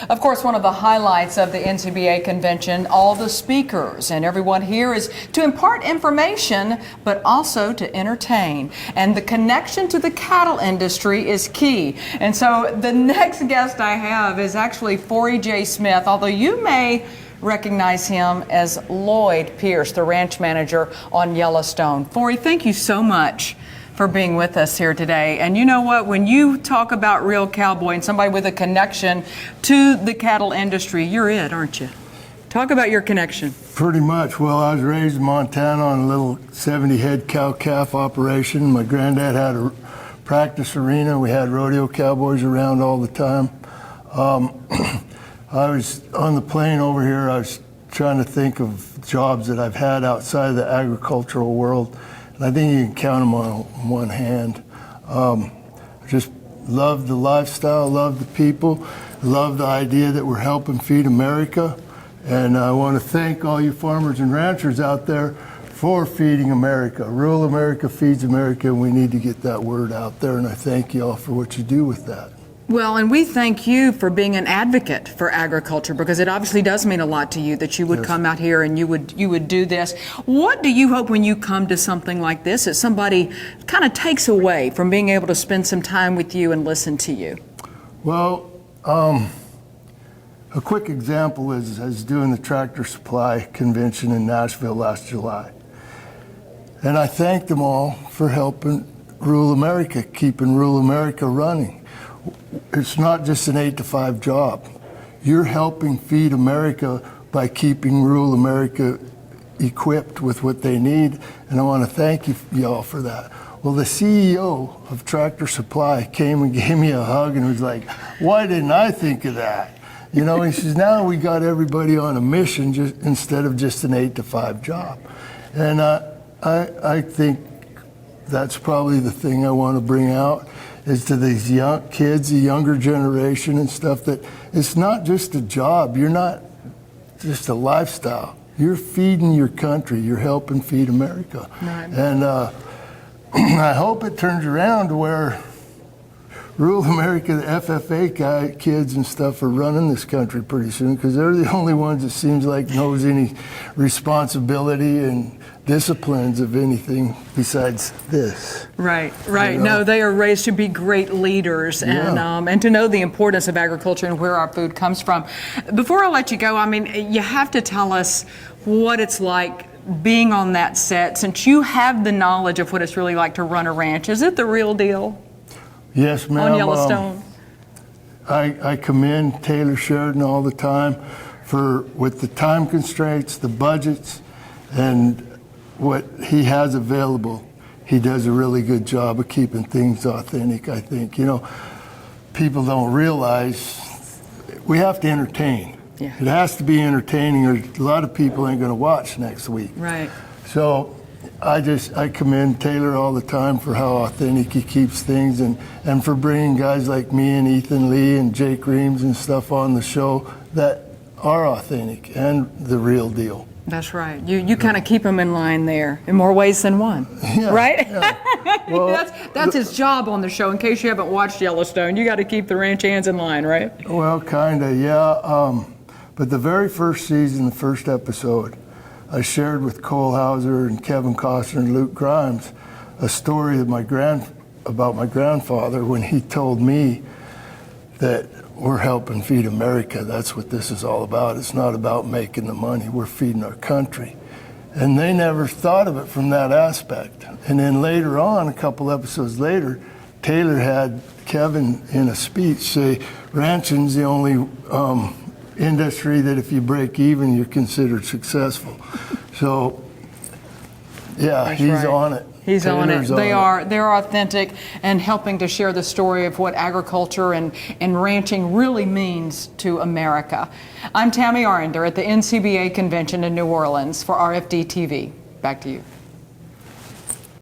Of course, one of the highlights of the NCBA convention, all the speakers and everyone here is to impart information, but also to entertain. And the connection to the cattle industry is key. And so the next guest I have is actually Forrie J. Smith, although you may recognize him as Lloyd Pierce, the ranch manager on Yellowstone. Forrie, thank you so much for being with us here today. And you know what, when you talk about real cowboy and somebody with a connection to the cattle industry, you're it, aren't you? Talk about your connection. Pretty much. Well, I was raised in Montana on a little 70-head cow-calf operation. My granddad had a practice arena. We had rodeo cowboys around all the time. I was on the plane over here. I was trying to think of jobs that I've had outside of the agricultural world. And I think you can count them on one hand. Just love the lifestyle, love the people, love the idea that we're helping feed America. And I want to thank all you farmers and ranchers out there for feeding America. Rural America feeds America, and we need to get that word out there. And I thank you all for what you do with that. Well, and we thank you for being an advocate for agriculture, because it obviously does mean a lot to you that you would come out here and you would do this. What do you hope when you come to something like this that somebody kind of takes away from being able to spend some time with you and listen to you? Well, a quick example is doing the Tractor Supply convention in Nashville last July. And I thank them all for helping rural America, keeping rural America running. It's not just an 8-to-5 job. You're helping feed America by keeping rural America equipped with what they need, and I want to thank y'all for that. Well, the CEO of Tractor Supply came and gave me a hug and was like, "Why didn't I think of that?" You know, he says, now we got everybody on a mission just instead of just an 8-to-5 job. And I think that's probably the thing I want to bring out, is to these young kids, the younger generation and stuff, that it's not just a job. You're not just a lifestyle. You're feeding your country. You're helping feed America. Right. And I hope it turns around to where rural America, the FFA kids and stuff are running this country pretty soon, because they're the only ones that seems like knows any responsibility and disciplines of anything besides this. Right, right. You know? No, they are raised to be great leaders and to know the importance of agriculture and where our food comes from. Before I let you go, I mean, you have to tell us what it's like being on that set, since you have the knowledge of what it's really like to run a ranch. Is it the real deal? Yes, ma'am. On Yellowstone? I commend Taylor Sheridan all the time with the time constraints, the budgets, and what he has available. He does a really good job of keeping things authentic, I think. You know, people don't realize we have to entertain. Yeah. It has to be entertaining, or a lot of people ain't going to watch next week. Right. So I commend Taylor all the time for how authentic he keeps things, and for bringing guys like me and Ethan Lee and Jake Reams and stuff on the show that are authentic and the real deal. That's right. You kind of keep him in line there in more ways than one, right? Yeah. Well, that's his job on the show. In case you haven't watched Yellowstone, you got to keep the ranch hands in line, right? Well, kind of, yeah. But the very first season, the first episode, I shared with Cole Hauser and Kevin Costner and Luke Grimes a story of about my grandfather, when he told me that we're helping feed America. That's what this is all about. It's not about making the money. We're feeding our country. And they never thought of it from that aspect. And then later on, a couple episodes later, Taylor had Kevin in a speech say, ranching's the only industry that if you break even, you're considered successful. So, yeah, that's he's right. On it. He's Taylor's on it. They're authentic and helping to share the story of what agriculture and ranching really means to America. I'm Tammy Arender at the NCBA convention in New Orleans for RFD TV. Back to you.